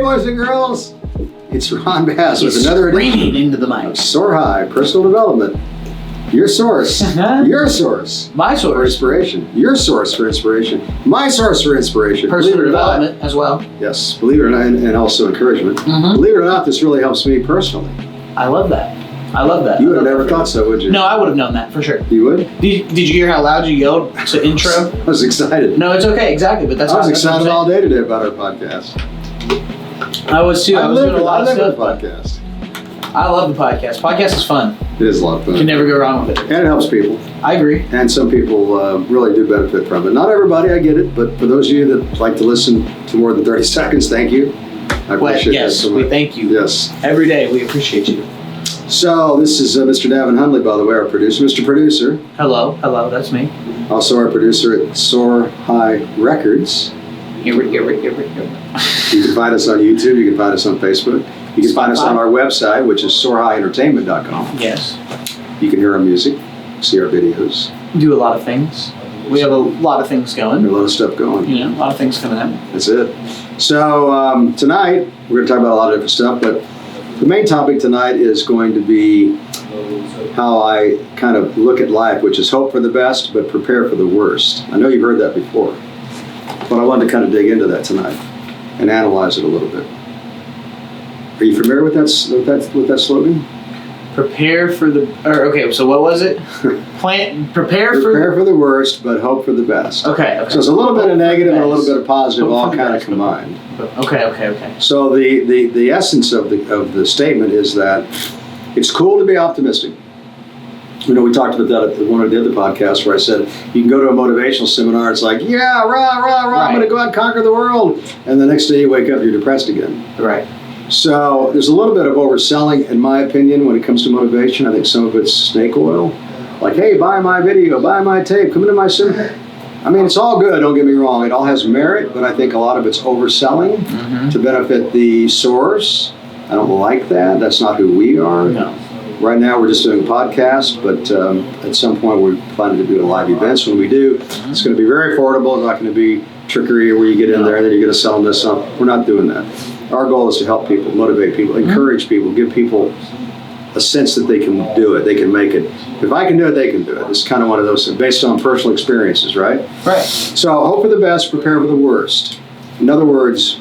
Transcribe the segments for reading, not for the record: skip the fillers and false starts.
boys and girls. It's Ron Bass with another edition into the mic. Soar High, personal development. Your source. Your source. My For source. inspiration. Your source for inspiration. My source for inspiration. Personal development as well. Yes, believe it or not, and also encouragement. Believe it or not, this really helps me personally. I love that. I love that. You would have never thought so, would you? No, I would have known that for sure. You would? Did you hear how loud you yelled to intro? I was excited. No, it's okay, exactly. But that's I was that's what I'm excited all saying. day today about our podcast. I was too. I was doing a lot of stuff. Podcast. I love the podcast. Podcast is fun. It is a lot of fun. You can never go wrong with it. And it helps people. I agree. And some people really do benefit from it. Not everybody, I get it, but for those of you that like to listen to more than 30 seconds, thank you. I appreciate that so much. We thank you. Yes. Every day, we appreciate you. So this is Mr. Davin Hundley, by the way, our producer. Mr. Producer, Hello, that's me. also our producer at Soar High Records. Here. You can find us on YouTube. You can find us on Facebook. You can find us on our website, which is soarhighentertainment.com. Yes. You can hear our music, see our videos. Do a lot of things. We have a lot of things There's going. a lot of stuff going. You know, a lot of things coming out. That's it. So tonight, we're going to talk about a lot of different stuff, but the main topic tonight is going to be how I kind of look at life, which is hope for the best, but prepare for the worst. I know you've heard that before, but I wanted to kind of dig into that tonight and analyze it a little bit. Are you familiar with that slogan? Prepare for the. Okay, so what was it? Prepare for the worst, but hope for the best. Okay. So it's a little bit of negative and a little bit of positive, all kind of combined. Okay. So the essence of the statement is that it's cool to be optimistic. You know, we talked about that when I did the podcast where I said you can go to a motivational seminar. It's like, yeah, rah, Right. I'm going to go out and conquer the world. And the next day you wake up, you're depressed again. Right. So there's a little bit of overselling, in my opinion, when it comes to motivation. I think some of it's snake oil. Like, hey, buy my video, buy my tape, come into my seminar. I mean, it's all good, don't get me wrong. It all has merit, but I think a lot of it's overselling to benefit the source. I don't like that. That's not who we are. No. Right now, we're just doing a podcast, but at some point, we're planning to do live events. When we do, it's going to be very affordable. It's not going to be trickery where you get in there and then you're going to sell them this. We're not doing that. Our goal is to help people, motivate people, encourage people, give people a sense that they can do it, they can make it. If I can do it, they can do it. It's kind of one of those based on personal experiences, right? Right. So hope for the best, prepare for the worst. In other words,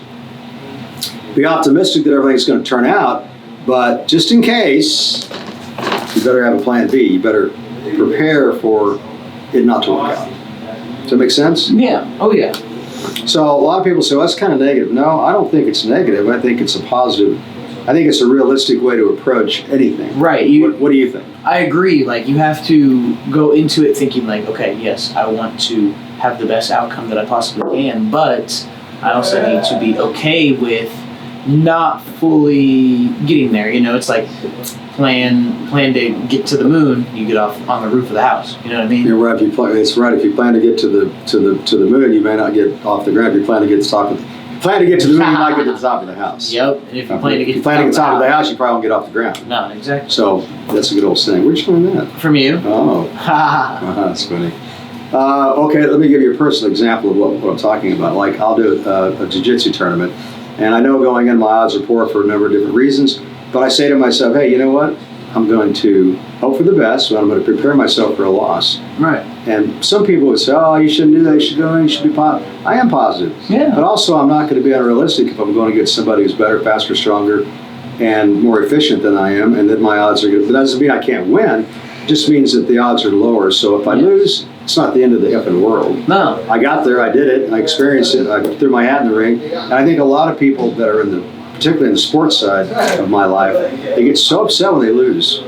be optimistic that everything's going to turn out, but just in case, you better have a plan B. You better prepare for it not to work out. Does that make sense? Yeah. Oh, yeah. So a lot of people say, well, that's kind of negative. No, I don't think it's negative. I think it's a positive. I think it's a realistic way to approach anything. Right. What do you think? I agree. Like, you have to go into it thinking like, okay, yes, I want to have the best outcome that I possibly can, but I also need to be okay with not fully getting there. You know, it's like plan to get to the moon, you get off on the roof of the house. You know what I mean? You're right. It's right. If you plan to get to the moon, you may not get off the ground. If you plan to get to the top of the moon, you might get to the top of the house. Yep. And if you plan to get to the top of the house, you probably won't get off the ground. No, exactly. So that's a good old saying. Where'd you learn that? From you. Oh. That's funny. Okay, let me give you a personal example of what I'm talking about. Like, I'll do a jiu-jitsu tournament, and I know going in my odds are poor for a number of different reasons, but I say to myself, hey, you know what? I'm going to hope for the best, but I'm going to prepare myself for a loss. Right. And some people would say, oh, you shouldn't do that, you should go in, you should be positive. I am positive. Yeah. But also, I'm not going to be unrealistic if I'm going to get somebody who's better, faster, stronger, and more efficient than I am, and then my odds are good. But that doesn't mean I can't win. It just means that the odds are lower. So if I lose, it's not the end of the effing world. No. I got there, I did it, I experienced it, I threw my hat in the ring. And I think a lot of people that are particularly in the sports side of my life, they get so upset when they lose.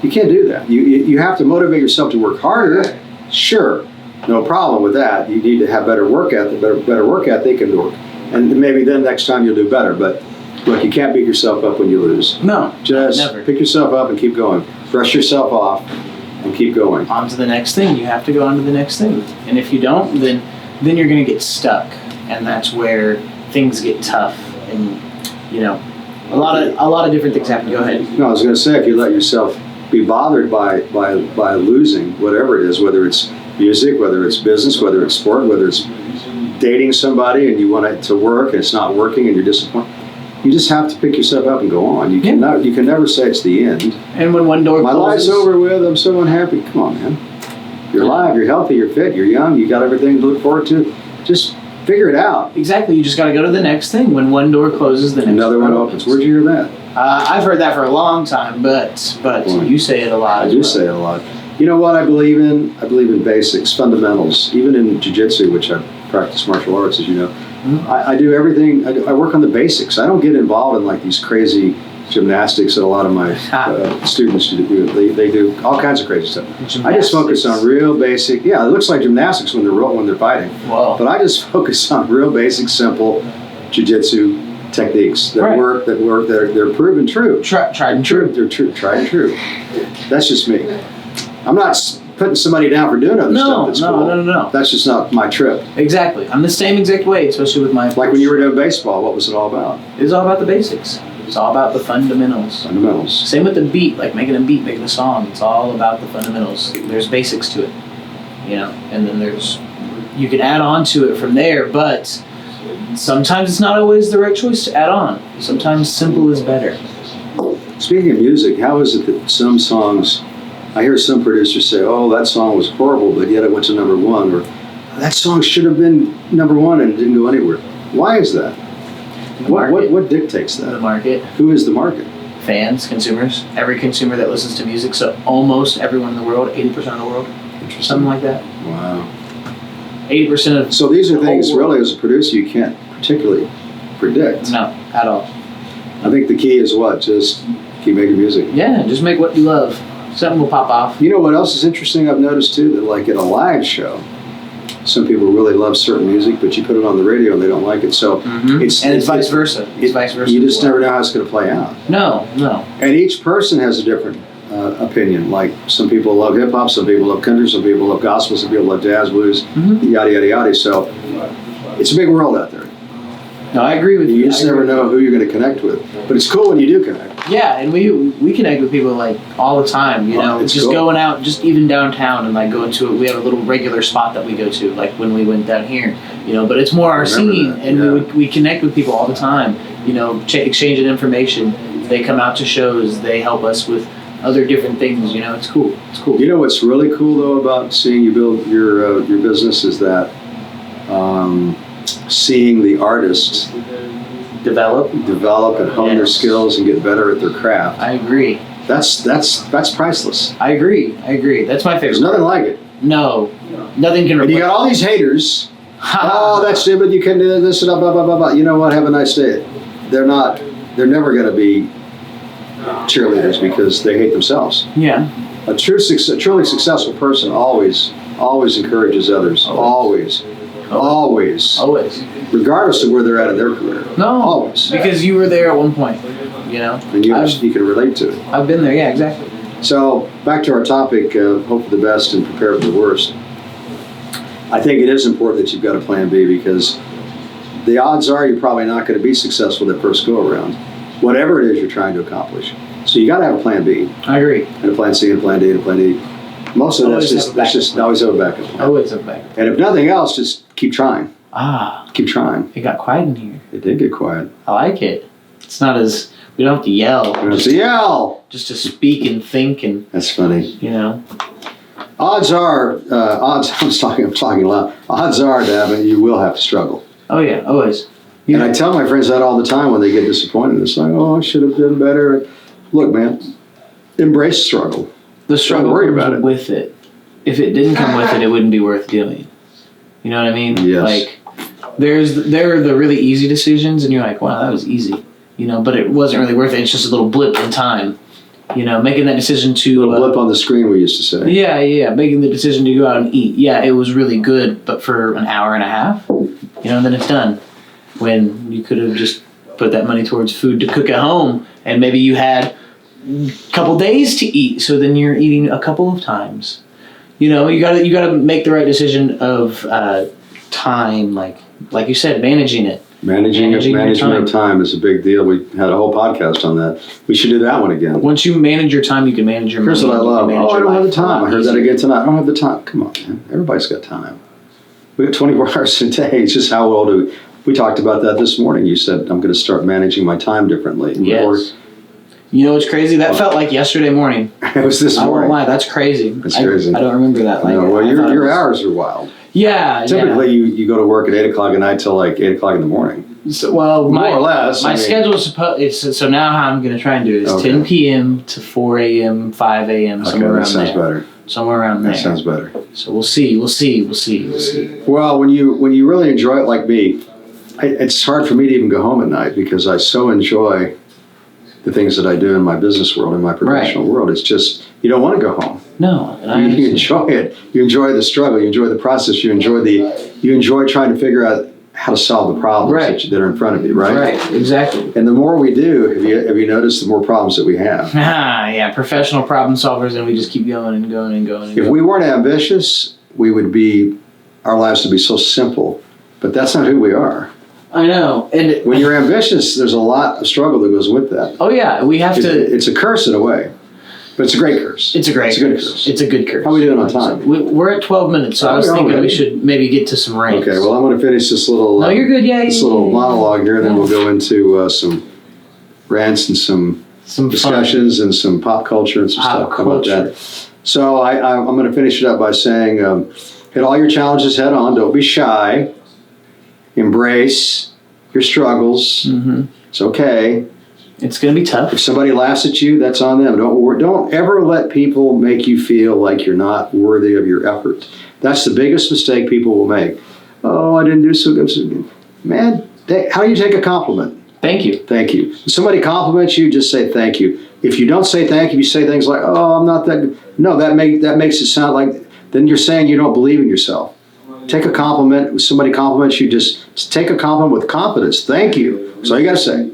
You can't do that. You have to motivate yourself to work harder. Sure, no problem with that. You need to have better work ethic, and maybe then next time you'll do better. But look, you can't beat yourself up when you lose. No, just never. Pick yourself up and keep going. Brush yourself off and keep going. On to the next thing. You have to go on to the next thing. And if you don't, then you're going to get stuck, and that's where things get tough. And you know, a lot of different things happen. Go ahead. No, I was going to say, if you let yourself be bothered by losing, whatever it is, whether it's music, whether it's business, whether it's sport, whether it's dating somebody and you want it to work and it's not working and you're disappointed, you just have to pick yourself up and go on. You can never say it's the end. And when one door My closes, life's over with. I'm so unhappy. Come on, man. You're alive. You're healthy. You're fit. You're young. You got everything to look forward to. Just figure it out. Exactly. You just got to go to the next thing. When one door closes, the next Another one opens. Where'd you hear that? I've heard that for a long time, but you say it a lot. I do say it a lot. You know what I believe in? I believe in basics, fundamentals. Even in jiu-jitsu, which I practice martial arts, as you know, I do everything. I work on the basics. I don't get involved in like these crazy gymnastics that a lot of my students do. They do all kinds of crazy stuff. I just focus on real basic. Yeah, it looks like gymnastics when they're fighting. Whoa. But I just focus on real basic, simple jiu-jitsu techniques that work. They're proven true. Tried and true. They're tried and true. That's just me. I'm not putting somebody down for doing other stuff that's cool. No. That's just not my trip. Exactly. I'm the same exact way, especially with my... Like when you were doing baseball, what was it all about? It was all about the basics. It's all about the fundamentals. Same with the beat, like making a beat, making a song. It's all about the fundamentals. There's basics to it, and then you can add on to it from there, but sometimes it's not always the right choice to add on. Sometimes simple is better. Speaking of music, how is it that some songs... I hear some producers say, "Oh, that song was horrible, but yet it went to number one," or "That song should have been number one and didn't go anywhere." Why is that? What dictates that? The market. Who is the market? Fans, consumers. Every consumer that listens to music. So almost everyone in the world, 80% of the world, something like that. Wow. 80% of. So these are things really, as a producer, you can't particularly predict. No, at all. I think the key is what? Just keep making music. Yeah, just make what you love. Something will pop off. You know what else is interesting? I've noticed too that like at a live show, some people really love certain music, but you put it on the radio and they don't like it. So it's vice versa. It's vice versa. You just never know how it's going to play out. No. And each person has a different opinion. Like some people love hip hop, some people love country, some people love gospel, some people love jazz, blues, yada yada yada. So it's a big world out there. No, I agree with you. You just never know who you're going to connect with. But it's cool when you do connect. Yeah, and we connect with people like all the time, just cool. Going out, just even downtown and like going to it. We have a little regular spot that we go to, like when we went down here, but it's more our scene, and we connect with people all the time, exchanging information. They come out to shows, they help us with other different things, it's cool. It's cool. You know what's really cool though about seeing you build your business is that seeing the artists develop and hone their skills and get better at their craft. I agree. That's priceless. I agree. That's my favorite. There's nothing like it. No, nothing can. And you got all these haters. Oh, that's stupid. You can do this and blah blah blah blah. You know what? Have a nice day. They're never going to be cheerleaders because they hate themselves. Yeah. A truly successful person always encourages others. Always. Regardless of where they're at in their career. No. Always. Because you were there at one point, And you can relate to it. I've been there, yeah, exactly. So, back to our topic, hope for the best and prepare for the worst. I think it is important that you've got a plan B because the odds are you're probably not going to be successful that first go around, whatever it is you're trying to accomplish. So you got to have a plan B. I agree. And a plan C and a plan D and a plan E. Most of that's just always have a backup plan. Always have a backup plan. And if nothing else, just keep trying. Keep trying. It got quiet in here. It did get quiet. I like it. It's not as, we don't have to yell. We don't have to yell. Just to speak and think and. That's funny. Odds are, I'm talking loud. Odds are, Davin, you will have to struggle. Oh yeah, always. And I tell my friends that all the time when they get disappointed. It's like, oh, I should have done better. Look, man, embrace struggle. The struggle comes with it. If it didn't come with it, it wouldn't be worth doing. You know what I mean? Yes. Like, there are the really easy decisions, and you're like, wow, that was easy. But it wasn't really worth it. It's just a little blip in time. Making that decision to... A little blip on the screen, we used to say. Yeah. Making the decision to go out and eat. Yeah, it was really good, but for an hour and a half, and then it's done. When you could have just put that money towards food to cook at home, and maybe you had a couple days to eat, so then you're eating a couple of times. You gotta make the right decision of time, like you said, managing it. Management of time is a big deal. We had a whole podcast on that. We should do that one again. Once you manage your time, you can manage your money. Here's what I love. Oh, I don't have the time. I heard that again tonight. I don't have the time. Come on, man. Everybody's got time. We got 24 hours a day. It's just how well do We talked about that this morning. You said, I'm going to start managing my time differently. Yes. You know what's crazy? That felt like yesterday morning. It was this morning. I won't lie, that's crazy. That's crazy. I don't remember that. Like, no, well, your hours are wild. Yeah. Typically, you go to work at 8 o'clock at night till like 8 o'clock in the morning. So, well, more or less. My schedule is supposed. So now how I'm going to try and do it is 10 p.m. to 4 a.m., 5 a.m. somewhere around there. That sounds better. Somewhere around there. That sounds better. So we'll see. Well, when you really enjoy it like me, it's hard for me to even go home at night because I so enjoy the things that I do in my business world, in my professional world. It's just, you don't want to go home. No. And you enjoy it. You enjoy the struggle. You enjoy the process. You enjoy trying to figure out how to solve the problems that are in front of you, right? Right, exactly. And the more we do, have you noticed the more problems that we have? Yeah, professional problem solvers, and we just keep going and going and going. If we weren't ambitious, our lives would be so simple. But that's not who we are. I know. And when you're ambitious, there's a lot of struggle that goes with that. Oh yeah, we have to. It's a curse in a way, but it's a great curse. It's a good curse. It's a good curse. How are we doing on time? We're at 12 minutes, so I was thinking we should maybe get to some rants. Okay, well, I'm going to finish this little. No, you're good. Yeah, this little monologue here, and then we'll go into some rants and some discussions and some pop culture and some stuff. How about that? So I'm going to finish it up by saying, hit all your challenges head on. Don't be shy. Embrace your struggles. Mm-hmm. It's okay. It's going to be tough. If somebody laughs at you, that's on them. Don't ever let people make you feel like you're not worthy of your effort. That's the biggest mistake people will make. Oh, I didn't do so good. Man, how do you take a compliment? Thank you. Thank you. If somebody compliments you, just say thank you. If you don't say thank you, you say things like, oh, I'm not that good. No, that makes it sound like, then you're saying you don't believe in yourself. Take a compliment. When somebody compliments you, just take a compliment with confidence. Thank you. That's all you got to say.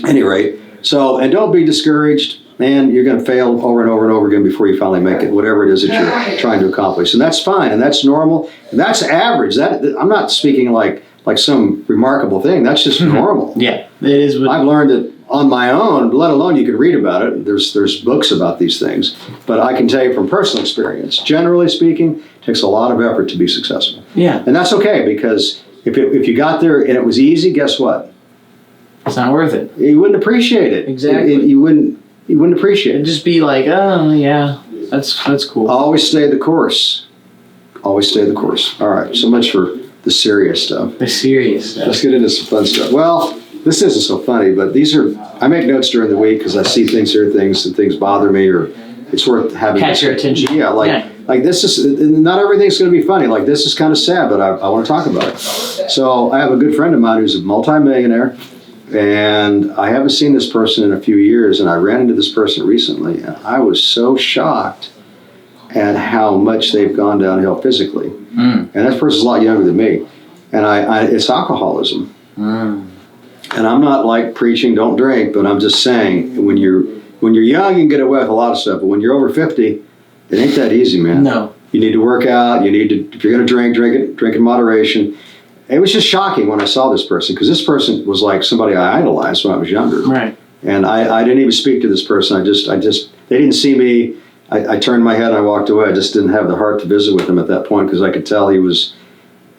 At any rate, and don't be discouraged. Man, you're going to fail over and over and over again before you finally make it, whatever it is that you're trying to accomplish. And that's fine, and that's normal, and that's average. I'm not speaking like some remarkable thing. That's just normal. Yeah, it is. I've learned it on my own, let alone you can read about it. There's books about these things. But I can tell you from personal experience, generally speaking, it takes a lot of effort to be successful. Yeah. And that's okay, because if you got there and it was easy, guess what? It's not worth it. You wouldn't appreciate it. Exactly. You wouldn't appreciate it. It'd just be like, oh, yeah, that's cool. Always stay the course. Always stay the course. All right, so much for the serious stuff. The serious stuff. Let's get into some fun stuff. Well, this isn't so funny, but I make notes during the week because I see things, hear things, and things bother me, or it's worth having. Catch your attention. Yeah, like this is, not everything's going to be funny. Like this is kind of sad, but I want to talk about it. So I have a good friend of mine who's a multimillionaire, and I haven't seen this person in a few years, and I ran into this person recently, and I was so shocked at how much they've gone downhill physically. And that person's a lot younger than me, and it's alcoholism. And I'm not like preaching don't drink, but I'm just saying when you're young you can get away with a lot of stuff, but when you're over 50, it ain't that easy, man. No. You need to work out. You need to, if you're going to drink in moderation. It was just shocking when I saw this person, because this person was like somebody I idolized when I was younger. Right. And I didn't even speak to this person. They didn't see me. I turned my head and I walked away. I just didn't have the heart to visit with him at that point, because I could tell he's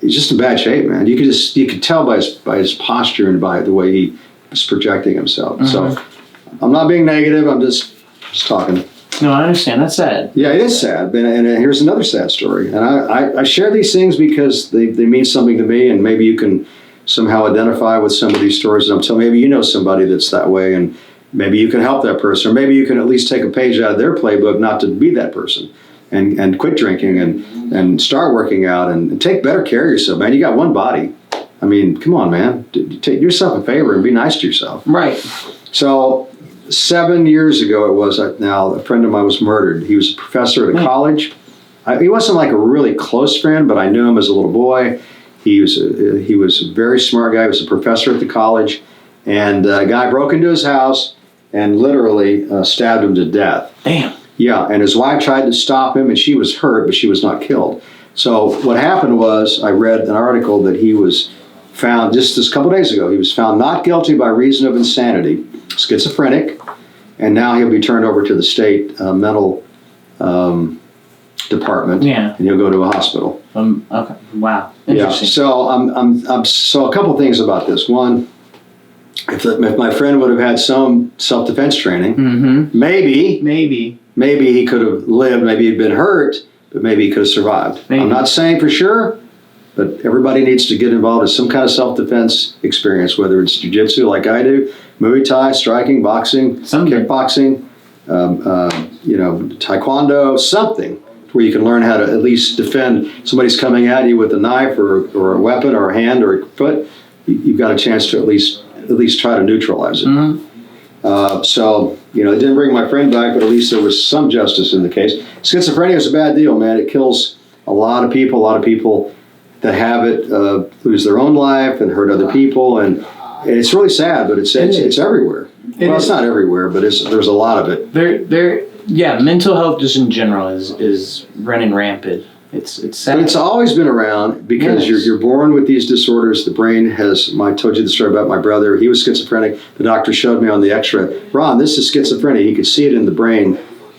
just in bad shape, man. You could tell by his posture and by the way he was projecting himself. Mm-hmm. So I'm not being negative. I'm just talking. No, I understand. That's sad. Yeah, it is sad. And here's another sad story. And I share these things because they mean something to me, and maybe you can somehow identify with some of these stories that I'm telling. Maybe you know somebody that's that way, and maybe you can help that person, or maybe you can at least take a page out of their playbook not to be that person, and quit drinking and start working out and take better care of yourself, man. You got one body. I mean, come on, man. Do yourself a favor and be nice to yourself. Right. So 7 years ago it was now, a friend of mine was murdered. He was a professor at a college. He wasn't like a really close friend, but I knew him as a little boy. He was a very smart guy. He was a professor at the college. And a guy broke into his house and literally stabbed him to death. Damn. Yeah, and his wife tried to stop him, and she was hurt, but she was not killed. So what happened was, I read an article that he was found just this couple days ago. He was found not guilty by reason of insanity, schizophrenic, and now he'll be turned over to the state mental department, and he'll go to a hospital. Okay. Wow. Interesting. So a couple things about this. One, if my friend would have had some self-defense training, maybe he could have lived. Maybe he'd been hurt, but maybe he could have survived. Maybe. I'm not saying for sure, but everybody needs to get involved in some kind of self-defense experience, whether it's jiu-jitsu like I do, Muay Thai, striking, boxing, kickboxing, taekwondo, something where you can learn how to at least defend. Somebody's coming at you with a knife or a weapon or a hand or a foot. You've got a chance to at least try to neutralize it. It didn't bring my friend back, but at least there was some justice in the case. Schizophrenia is a bad deal, man. It kills a lot of people. A lot of people that have it lose their own life and hurt other people, and it's really sad. But it's everywhere. It's not everywhere, but there's a lot of it. Mental health just in general is running rampant. It's sad. But it's always been around because you're born with these disorders. The brain has. I told you the story about my brother. He was schizophrenic. The doctor showed me on the X-ray, Ron, this is schizophrenia. He could see it in the brain,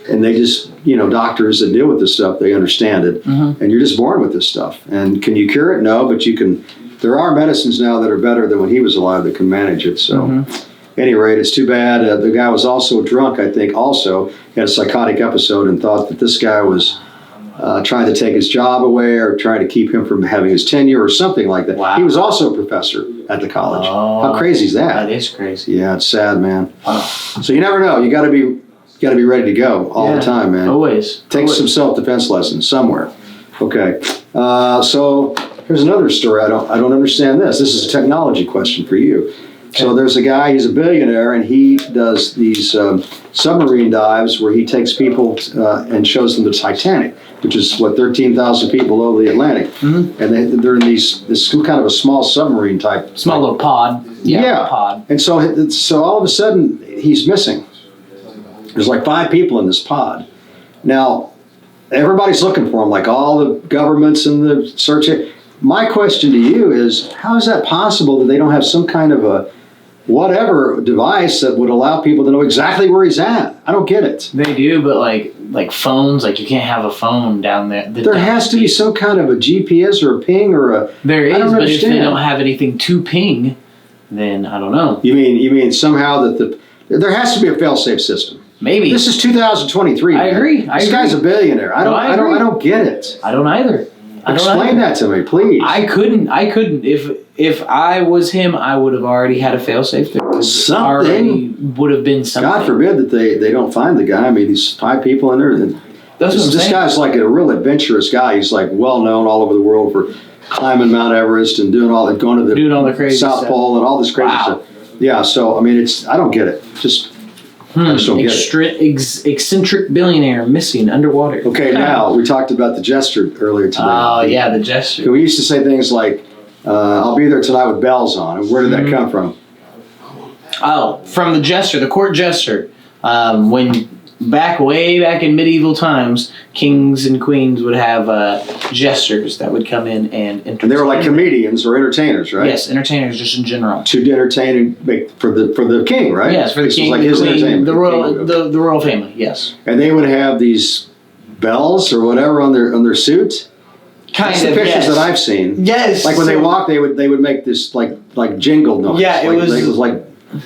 and they just, doctors that deal with this stuff, they understand it. And you're just born with this stuff. And can you cure it? No, but you can. There are medicines now that are better than when he was alive that can manage it. So. At any rate, it's too bad. The guy was also drunk, I think, also. He had a psychotic episode and thought that this guy was trying to take his job away or trying to keep him from having his tenure or something like that. Wow. He was also a professor at the college. Oh, how crazy is that? That is crazy. Yeah, it's sad, man. Wow. So you never know. You got to be ready to go all the time, man. Always. Take some self-defense lessons somewhere. Okay. So here's another story. I don't understand this. This is a technology question for you. So there's a guy, he's a billionaire, and he does these submarine dives where he takes people and shows them the Titanic, which is, 13,000 people over the Atlantic. And they're in this kind of a small submarine type. Small little pod. Yeah. Pod. And so all of a sudden, he's missing. There's like 5 people in this pod. Now, everybody's looking for him, like all the governments and the search. My question to you is, how is that possible that they don't have some kind of a whatever device that would allow people to know exactly where he's at? I don't get it. They do, but like phones, you can't have a phone down there. There has to be some kind of a GPS or a ping or a. There is, I don't but understand. if they don't have anything to ping, then I don't know. You mean somehow that there has to be a fail-safe system? Maybe. This is 2023. I agree. This guy's a billionaire. I don't get it. I don't either. Explain that to me, please. I couldn't. If I was him, I would have already had a failsafe. There already would have been something. God forbid that they don't find the guy. I mean, these 5 people in there. And this guy's like a real adventurous guy. He's like well known all over the world for climbing Mount Everest and doing all the crazy South stuff. Pole and all this crazy stuff. Yeah. So I mean, I don't get it. I just don't get it. Eccentric billionaire missing underwater. Okay, now we talked about the jester earlier today. Oh yeah, the jester. We used to say things like, "I'll be there tonight with bells on." And where did that come from? Oh, from the jester, the court jester. Way back in medieval times, kings and queens would have jesters that would come in and entertain. And they were like comedians or entertainers, right? Yes, entertainers just in general. To entertain and make for the king, right? Yes, for the king, like the his queen, entertainment. the royal family. Yes. And they would have these bells or whatever on their suit. That's the pictures that I've seen. Yes. Like when they walk, they would make this like jingle noise. Yeah, it was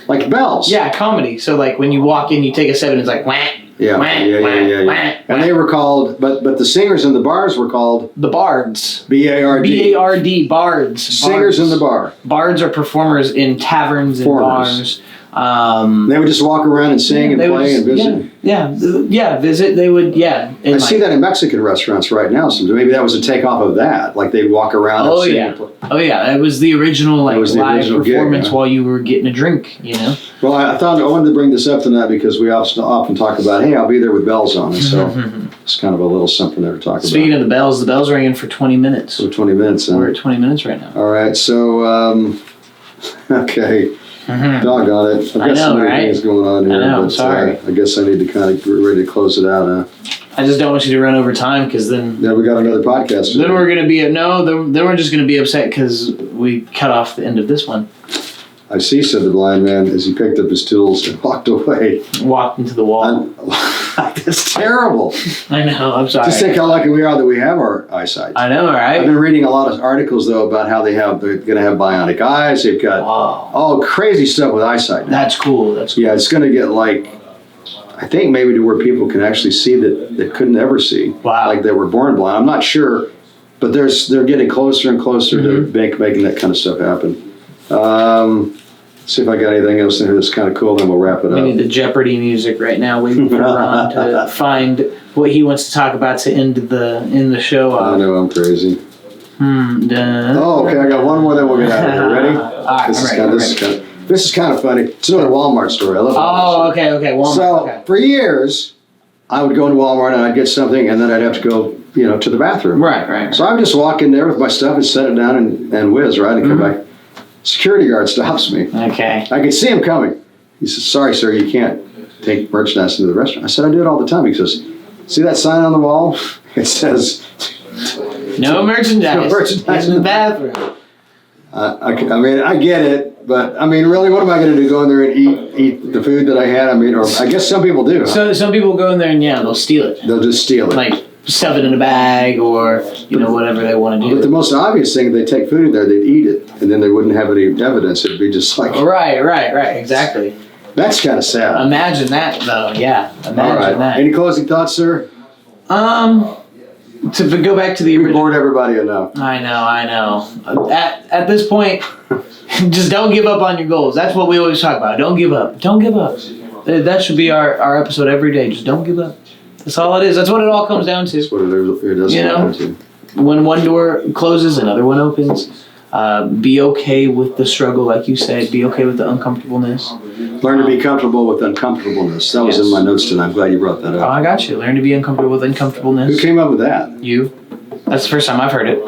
like bells. Yeah, comedy. So like when you walk in, you take a step and it's like wah. Yeah. And they were called, but the singers in the bars were called the bards. B-A-R-D. B-A-R-D, bards. Singers in the bar. Bards are performers in taverns and bars. They would just walk around and sing and play and visit. Visit. They would, I see that in Mexican restaurants right now. So maybe that was a takeoff of that. Like they'd walk around and sing and play. Oh yeah, it was the original live performance gig, while you were getting a drink, Well, I wanted to bring this up tonight because we often talk about, hey, I'll be there with bells on. And so it's kind of a little something there to talk about. Speaking of the bells are ringing for 20 minutes. So 20 minutes. We're at 20 minutes right now. All right, so, okay. Doggone it. I've got so many things going on here. I know, I'm sorry. I guess I need to kind of get ready to close it out, I just don't want you to run over time because then... Yeah, we got another podcast. Then we're going to be... then we're just going to be upset because we cut off the end of this one. I see, said the blind man as he picked up his tools and walked away. Walked into the wall. That's terrible. I know. I'm sorry. Just think how lucky we are that we have our eyesight. I know, right? I've been reading a lot of articles though about how they're going to have bionic eyes. They've got all crazy stuff with eyesight now. That's cool. That's cool. Yeah, it's going to get like, I think maybe to where people can actually see that couldn't ever see. Wow. Like they were born blind. I'm not sure, but they're getting closer and closer to making that kind of stuff happen. See if I got anything else in here that's kind of cool, then we'll wrap it We up. need the Jeopardy music right now, waiting for Ron to find what he wants to talk about to end the show. I know I'm crazy. Done. Oh, okay, I got one more, then we'll get out of here. Ready? All right, This is kind of funny. It's another Walmart story. I love Walmart stories. Okay, Walmart. So for years, I would go into Walmart and I'd get something, and then I'd have to go, to the bathroom. Right. So I would just walk in there with my stuff and set it down and whiz, right, and come back. Security guard stops me. Okay. I could see him coming. He says, "Sorry, sir, you can't take merchandise into the restaurant." I said, "I do it all the time." He says, "See that sign on the wall? It says No merchandise. No merchandise in the bathroom. I mean, I get it, but I mean, really, what am I going to do? Go in there and eat the food that I had? I mean, or I guess some people do. So some people go in there and they'll steal it. They'll just steal it. Like stuff it in a bag or whatever they want to do. But the most obvious thing, if they take food in there, they'd eat it, and then they wouldn't have any evidence. It'd be just like Right. Exactly. That's kind of sad. Imagine that, though. Yeah. All right. That. Any closing thoughts, sir? To go back to the We original. bored everybody enough. I know. At this point, just don't give up on your goals. That's what we always talk about. Don't give up. That should be our episode every day. Just don't give up. That's all it is. That's what it all comes down to. That's what it does come down to. When one door closes, another one opens. Be okay with the struggle, like you said. Be okay with the uncomfortableness. Learn to be comfortable with uncomfortableness. That was in my notes tonight. I'm glad you brought that Oh, up. I got you. Learn to be uncomfortable with uncomfortableness. Who came up with that? You. That's the first time I've heard it,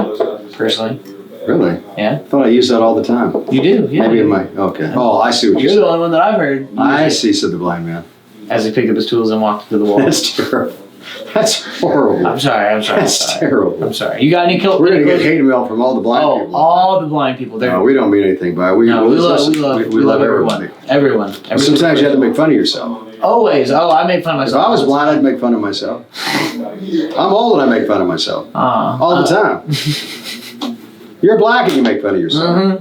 personally. Really? Yeah. I thought I used that all the time. You do, yeah. Maybe in my, okay. Oh, I see what You're you're the saying. only one that I've heard. I see, said the blind man. As he picked up his tools and walked to the wall. That's terrible. That's horrible. I'm sorry. That's terrible. I'm sorry. You got any We're going to get hate mail from all the blind people. all the blind people. No, we don't mean anything by it. We love everybody. Everyone. Sometimes you have to make fun of yourself. Always. Oh, I make fun of If myself. I was blind, I'd make fun of myself. I'm old and I make fun of myself. All the time. You're black and you make fun of yourself.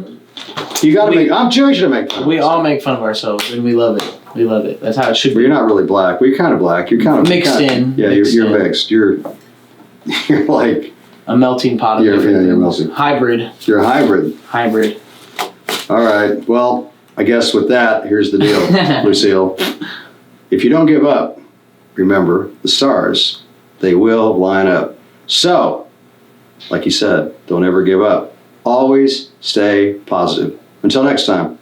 You got to make, I'm Jewish and I make fun of We myself. all make fun of ourselves and we love it. We love it. That's how it should But be. you're not really black. Well, you're kind of black. You're kind of Mixed in. Yeah, you're mixed. You're like A melting pot of different you're things. melting. Hybrid. You're a hybrid. All right. Well, I guess with that, here's the deal, Lucille. If you don't give up, remember the stars, they will line up. So, like you said, don't ever give up. Always stay positive. Until next time.